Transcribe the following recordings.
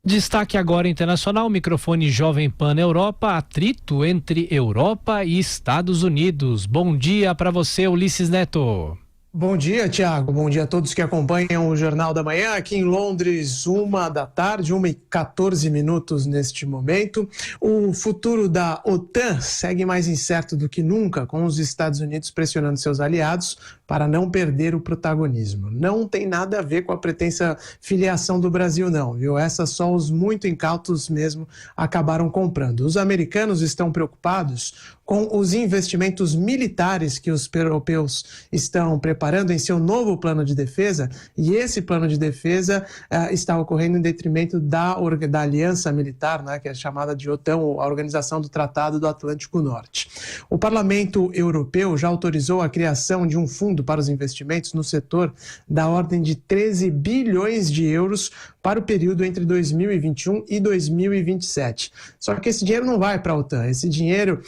Destaque agora internacional, microfone Jovem Pan Europa, atrito entre Europa e Estados Unidos. Bom dia para você, Ulisses Neto. Bom dia, Tiago. Bom dia a todos que acompanham o Jornal da Manhã. Aqui em Londres, 1h14, 1h14 neste momento. O futuro da OTAN segue mais incerto do que nunca, com os Estados Unidos pressionando seus aliados para não perder o protagonismo. Não tem nada a ver com a pretensa filiação do Brasil, não, viu? Essas só os muito incautos mesmo acabaram comprando. Os americanos estão preocupados com os investimentos militares que os europeus estão preparando em seu novo plano de defesa, e esse plano de defesa está ocorrendo em detrimento da aliança militar, né, que é chamada de OTAN, a Organização do Tratado do Atlântico Norte. O Parlamento Europeu já autorizou a criação de um fundo para os investimentos no setor da ordem de 13 bilhões de euros para o período entre 2021 e 2027. Só que esse dinheiro não vai para a OTAN, esse dinheiro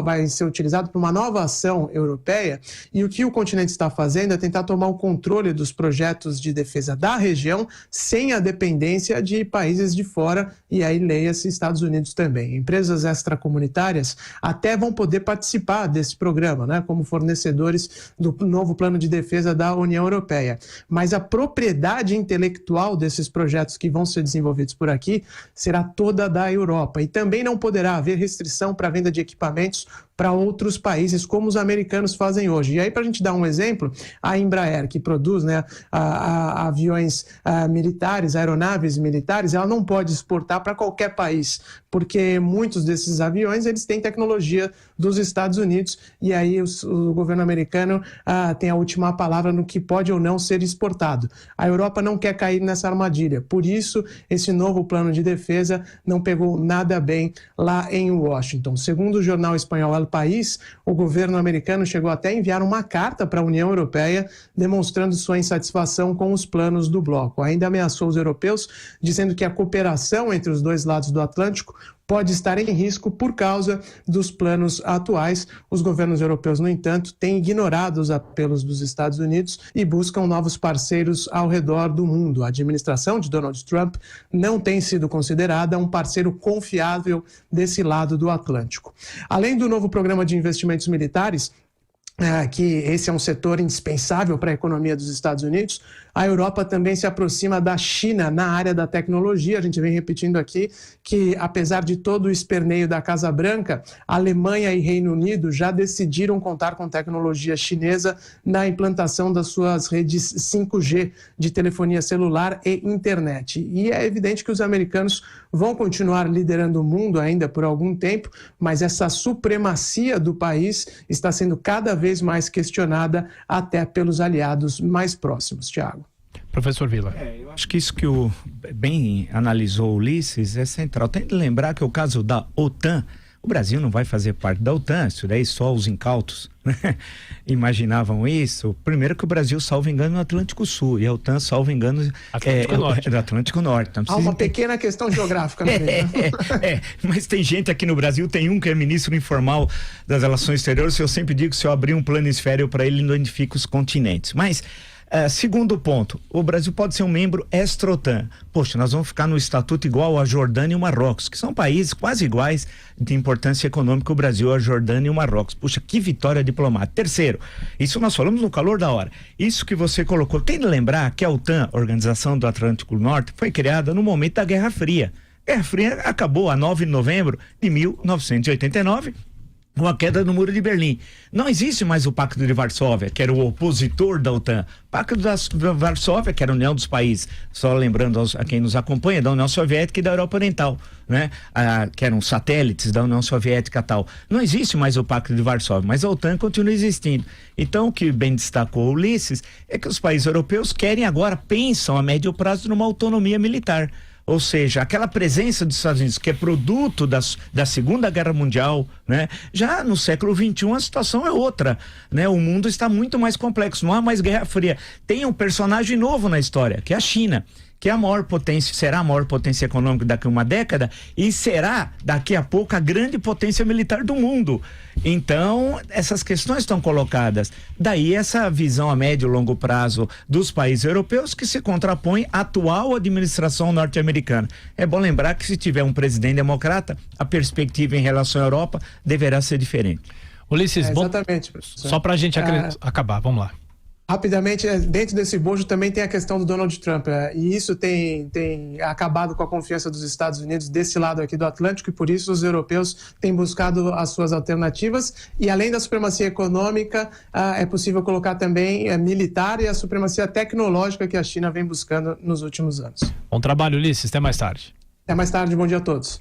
vai ser utilizado para uma nova ação europeia, e o que o continente está fazendo é tentar tomar o controle dos projetos de defesa da região sem a dependência de países de fora, e aí leia-se Estados Unidos também. Empresas extracomunitárias até vão poder participar desse programa, né, como fornecedores do novo plano de defesa da União Europeia. Mas a propriedade intelectual desses projetos que vão ser desenvolvidos por aqui será toda da Europa, e também não poderá haver restrição para a venda de equipamentos para outros países, como os americanos fazem hoje. E aí, para a gente dar um exemplo, a Embraer, que produz, né, aviões militares, aeronaves militares, ela não pode exportar para qualquer país, porque muitos desses aviões eles têm tecnologia dos Estados Unidos, e aí o governo americano tem a última palavra no que pode ou não ser exportado. A Europa não quer cair nessa armadilha, por isso esse novo plano de defesa não pegou nada bem lá em Washington. Segundo o jornal espanhol El País, o governo americano chegou até a enviar uma carta para a União Europeia demonstrando sua insatisfação com os planos do bloco. Ainda ameaçou os europeus, dizendo que a cooperação entre os dois lados do Atlântico pode estar em risco por causa dos planos atuais. Os governos europeus, no entanto, têm ignorado os apelos dos Estados Unidos e buscam novos parceiros ao redor do mundo. A administração de Donald Trump não tem sido considerada um parceiro confiável desse lado do Atlântico. Além do novo programa de investimentos militares, que esse é um setor indispensável para a economia dos Estados Unidos, a Europa também se aproxima da China na área da tecnologia. A gente vem repetindo aqui que, apesar de todo o esperneio da Casa Branca, Alemanha e Reino Unido já decidiram contar com tecnologia chinesa na implantação das suas redes 5G de telefonia celular e internet. E é evidente que os americanos vão continuar liderando o mundo ainda por algum tempo, mas essa supremacia do país está sendo cada vez mais questionada até pelos aliados mais próximos. Tiago. Professor Vila. Eu acho que isso que o bem analisou o Ulisses é central. Tem que lembrar que o caso da OTAN, o Brasil não vai fazer parte da OTAN, isso daí só os incautos, né, imaginavam isso. Primeiro que o Brasil, salvo engano, no Atlântico Sul, e a OTAN, salvo engano, Norte. Do Atlântico Norte. Então, há uma pequena questão geográfica. Mas tem gente aqui no Brasil, tem um que é ministro informal das Relações Exteriores, eu sempre digo que se eu abrir um planisfério para ele, identifica os continentes. Mas segundo ponto, o Brasil pode ser um membro extra-OTAN. Poxa, nós vamos ficar no estatuto igual a Jordânia e o Marrocos, que são países quase iguais de importância econômica, o Brasil, a Jordânia e o Marrocos. Puxa, que vitória diplomática. Terceiro, isso nós falamos no calor da hora. Isso que você colocou, tem de lembrar que a OTAN, Organização do Atlântico Norte, foi criada no momento da Guerra Fria. A Guerra Fria acabou a 9 de novembro de 1989, com a queda do Muro de Berlim. Não existe mais o Pacto de Varsóvia, que era o opositor da OTAN. O Pacto de Varsóvia, que era a União dos Países, só lembrando a quem nos acompanha, da União Soviética e da Europa Oriental, né? Que eram satélites da União Soviética e tal. Não existe mais o Pacto de Varsóvia, mas a OTAN continua existindo. Então, o que bem destacou Ulisses é que os países europeus querem agora, pensam a médio prazo numa autonomia militar. Ou seja, aquela presença dos Estados Unidos, que é produto da Segunda Guerra Mundial, né? Já no século XXI a situação é outra, né? O mundo está muito mais complexo, não há mais Guerra Fria. Tem um personagem novo na história, que é a China, que é a maior potência, será a maior potência econômica daqui a uma década e será daqui a pouco a grande potência militar do mundo. Então, essas questões estão colocadas. Daí essa visão a médio e longo prazo dos países europeus que se contrapõe à atual administração norte-americana. É bom lembrar que se tiver um presidente democrata, a perspectiva em relação à Europa deverá ser diferente. Ulisses, exatamente, professor. Só para a gente acabar, vamos lá. Rapidamente, dentro desse bojo também tem a questão do Donald Trump, e isso tem acabado com a confiança dos Estados Unidos desse lado aqui do Atlântico, e por isso os europeus têm buscado as suas alternativas, e além da supremacia econômica, é possível colocar também militar e a supremacia tecnológica que a China vem buscando nos últimos anos. Bom trabalho, Ulisses, até mais tarde. Até mais tarde, bom dia a todos.